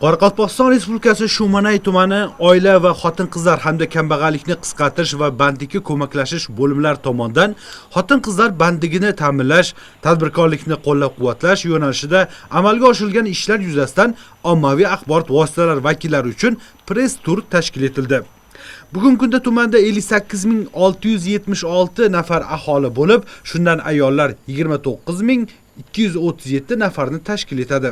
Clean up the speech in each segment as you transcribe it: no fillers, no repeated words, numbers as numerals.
Qoraqalpog'iston Respublikasi Shumanay tumani oila va xotin-qizlar hamda kambag'allikni qisqartirish va bandlikka ko'maklashish bo'limlari tomonidan xotin-qizlar bandligini ta'minlash, tadbirkorlikni qo'llab-quvvatlash yo'nalishida amalga oshirilgan ishlar yuzasidan ommaviy axborot vositalari vakillari uchun press tur tashkil etildi. Bugungi kunda tumanda 58.676 nafar aholi bo'lib, shundan ayollar 29.237 nafarni tashkil etadi.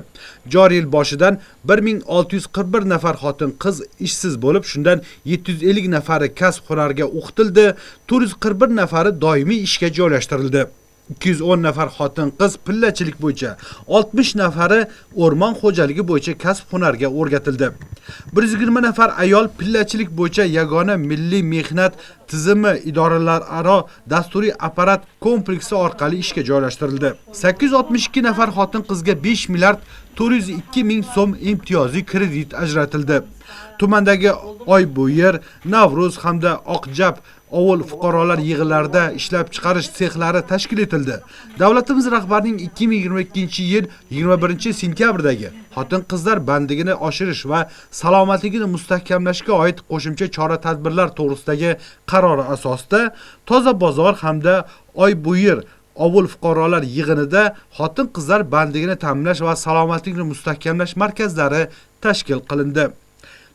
Joriy yil boshidan 1641 nafar xotin-qiz ishsiz bo'lib, shundan 750 nafari kasb hunarga o'qitildi, 441 nafari doimiy ishga joylashtirildi. 210 nafar xotin-qiz pillachilik bo'yicha, 60 nafari o'rmon xo'jaligi bo'yicha kasb hunarga o'rgatildi. 120 nafar ayol pillachilik bo'yicha yagona milliy mehnat tizimi idoralararo dasturiy apparat kompleksi orqali ishga joylashtirildi. 862 nafar xotin-qizga 5 milliard 402 ming so'm imtiyozli kredit ajratildi. Tumandagi Oybo'yer, Navruz hamda Oqjab ovul fuqarolar yig'inlarida ishlab chiqarish sexlari tashkil etildi. Davlatimiz rahbarining 2022-yil 21-sentyabrdagi xotin-qizlar bandligini oshirish va salomatligini mustahkamlashga oid qo'shimcha chora-tadbirlar to'g'risidagi qarori asosida Toza bozor hamda Oybo'yer ovul fuqarolar yig'inida xotin-qizlar bandligini ta'minlash va salomatlikni mustahkamlash markazlari tashkil qilindi.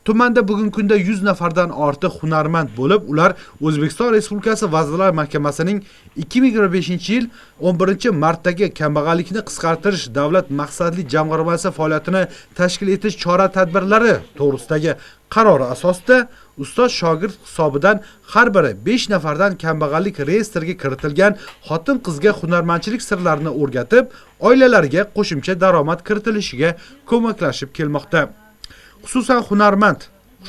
Tumanda bugungi kunda 100 nafardan ortiq hunarmand bo'lib, ular O'zbekiston Respublikasi Vazirlar Mahkamasining 2025-yil 11-martdagi kambag'allikni qisqartirish davlat maqsadli jamg'armasi faoliyatini tashkil etish chora-tadbirlari to'g'risidagi qarori asosida ustoz shogird hisobidan har biri 5 nafardan kambag'allik reyestriga kiritilgan xotin-qizga hunarmandchilik sirlarini o'rgatib, oilalariga qo'shimcha daromad kiritilishiga ko'maklashib kelmoqda. Xususan hunarmand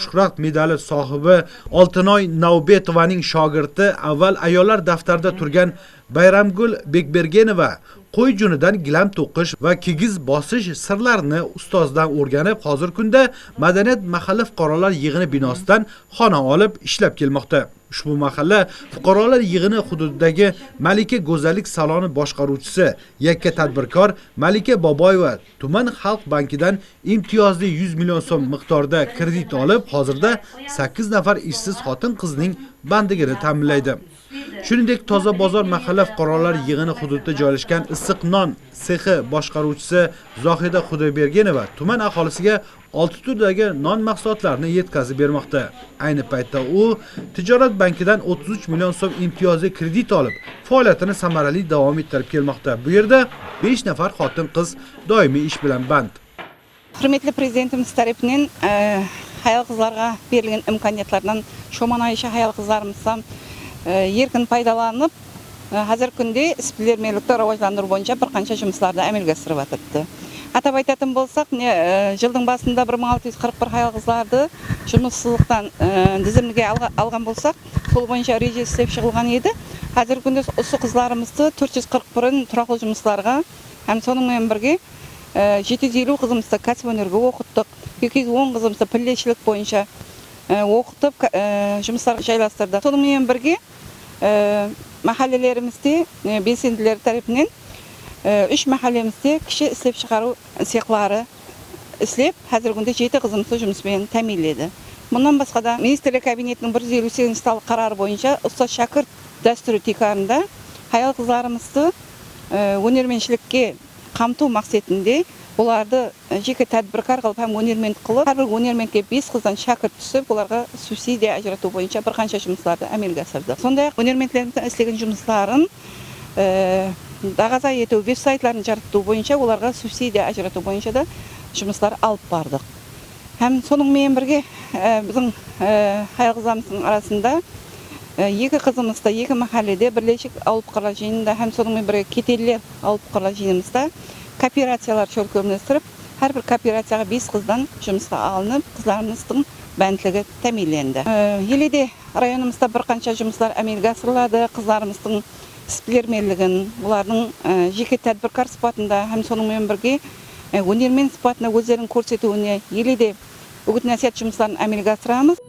Shuhrat medali sohibi Oltinoy Navbetovaning shogirdi avval ayollar daftarida turgan Bayramgul Bekbergenova qo'y junidan gilam to'qish va kigiz bosish sirlarini ustozdan o'rganib, hozir kunda Madaniyat mahalla fuqarolar yig'ini binosidan xona olib ishlab kelmoqda. Ushbu mahalla fuqarolar yig'ini hududidagi Malika go'zallik saloni boshqaruvchisi, yakka tadbirkor Malika Boboyeva tuman xalq bankidan imtiyozli 100 million so'm miqdorida kredit olib, hozirda 8 nafar ishsiz xotin-qizning bandligini ta'minlaydi. Shuningdek, Toza bozor mahalla fuqarolar yig'ini hududida joylashgan issiq non sexi boshqaruvchisi Zohida Xudoybergenova tuman aholisiga 6 turdagi non mahsulotlarini yetkazib bermoqda. Ayni paytda u Tijorat bankidan 33 million so'm imtiyozli kredit olib, faoliyatini samarali davom ettirib kelmoqda. Bu yerda 5 nafar xotin-qiz doimiy ish bilan band. Hurmatli prezidentimiz tomonidan ayol qizlarga berilgan imkoniyatlardan Shumanay ayol qizlarimiz ham erkin foydalanib, hozirgi kunda ishbilarmonlikni rivojlantirish bo'yicha bir qancha жұмыстарды amalga oshirib o'tibdi. Atab aytатын болсақ, жылдың басында 1641 ayol qizlarni жұмыссыздықтан тізімге алған болсақ, сол бойынша реже істеп шығылған еді. Hozirgi kunda осы қызларымызды 441 тұрақты жұмысларға, һәм сонымен бірге 750 қызымызды кәсіп өнерге оқыттық, 210 қызымызды піллешілік бойынша оқытып, жұмыстар жайластырдық. Сонымен бірге махаллелерімізде белсенділер тарапынан 3 mahallемізде кіші істеп шығару цехлары істеп, hozirgi kunda 7 қызымызды жұмыспен тәмінледі. Мұнан басқа да министрлік кабинетінің 158 салық қарары бойынша ұстаз шәкірт дәстүрі текарында ayol qizlarimizni өнерменшілікке қамту мақсатында оларды жеке тәдбіркар қылып, һәм өнермендік қылып, әрбір өнермендке 5 қыздан шәкірт түсіп, оларға субсидия ажырату бойынша бір қанша жұмыстарды әмелге асырдық. Сондай-ақ өнермендеріміздің істеген жұмыстарын дағаза ету, веб-сайтларын жарату бойынша, оларға субсидия ажырату бойынша да жұмыстар алып бардық. Һәм сонымен бірге біздің ayol қызымыздың арасында екі қызымызда, екі махалледе бірлесіп ауыл fuqarolar жиынында, һәм сонымен бірге кетелілер ауыл fuqarolar жиынымызда кооперациялар чөлкөмлестіріп, әрбір кооперацияға 5 қыздан жұмысқа алынып, қыздарымыздың бәнділігі тәминленді. Еледе районымызда бір қанша жұмыстар әмелге асырылады, қыздарымыздың ishbilarmonligin, ularning jeki tadbirkor sifatida ham sonымен birga өнермен sifatida o'zlarini ko'rsatuvini yilida o'g'it nasihat жұмыстарын amalga oshiramiz.